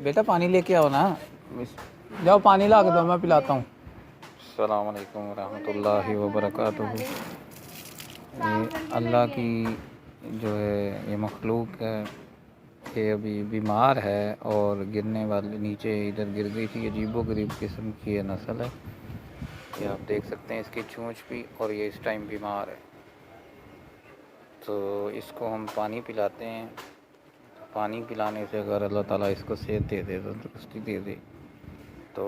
बेटा पानी लेके आओ ना, जाओ पानी ला के दो, मैं पिलाता हूँ। अस्सलाम वालेकुम रहमतुल्लाहि व बरकातुहू। ये अल्लाह की जो है ये मखलूक है, ये अभी बीमार है और गिरने वाले नीचे इधर गिर गई थी। अजीबोगरीब किस्म की ये नस्ल है, ये आप देख सकते हैं इसकी चोंच भी, और ये इस टाइम बीमार है। तो इसको हम पानी पिलाते हैं। पानी पिलाने से अगर अल्लाह ताला इसको सेहत दे दे, तंदुरुस्ती दे दे, तो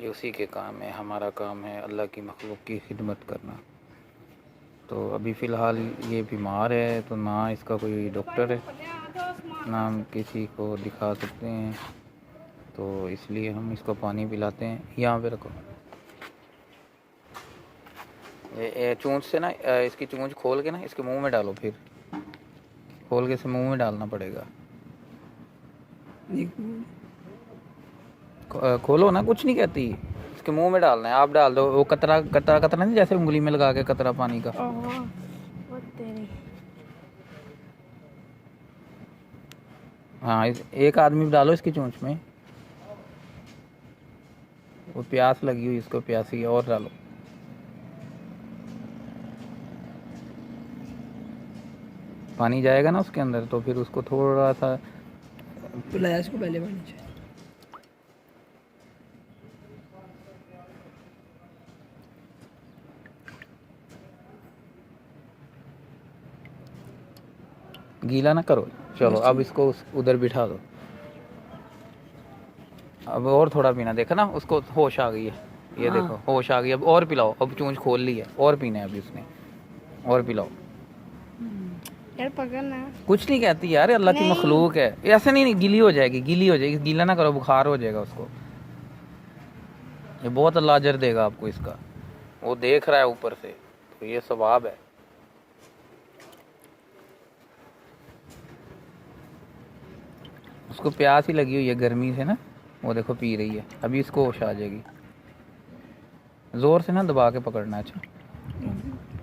ये उसी के काम है। हमारा काम है अल्लाह की मखलूक की खिदमत करना। तो अभी फ़िलहाल ये बीमार है, तो ना इसका कोई डॉक्टर है, ना हम किसी को दिखा सकते हैं, तो इसलिए हम इसको पानी पिलाते हैं। यहाँ पे रखो, ये चोंच से ना, इसकी चोंच खोल के ना इसके मुंह में डालो, फिर खोल के इसे मुंह में डालना पड़ेगा। खोलो ना, कुछ नहीं कहती, इसके मुंह में डालना है। आप डाल दो, वो कतरा कतरा कतरा नहीं, जैसे उंगली में लगा के कतरा पानी का। हाँ, एक आदमी डालो इसकी चोंच में। वो प्यास लगी हुई, इसको प्यासी है, और डालो। पानी जाएगा ना उसके अंदर, तो फिर उसको थोड़ा सा पिलाया इसको पहले पानी से। गीला ना करो। चलो अब इसको उधर बिठा दो। अब और थोड़ा पीना, देखा ना उसको होश आ गई है, ये देखो होश आ गई। अब और पिलाओ, अब चोंच खोल ली है, और पीना है अभी उसने, और पिलाओ। यार पकड़ना, कुछ नहीं कहती यार, अल्लाह की मखलूक है। ऐसे नहीं, गीली हो जाएगी, गीली हो जाएगी। गीला ना करो, बुखार हो जाएगा उसको। ये बहुत अल्लाह अजर देगा आपको इसका, वो देख रहा है ऊपर से, तो ये सवाब है। उसको प्यास ही लगी हुई है गर्मी से ना, वो देखो पी रही है। अभी इसको होश आ जाएगी। ज़ोर से ना दबा के पकड़ना। अच्छा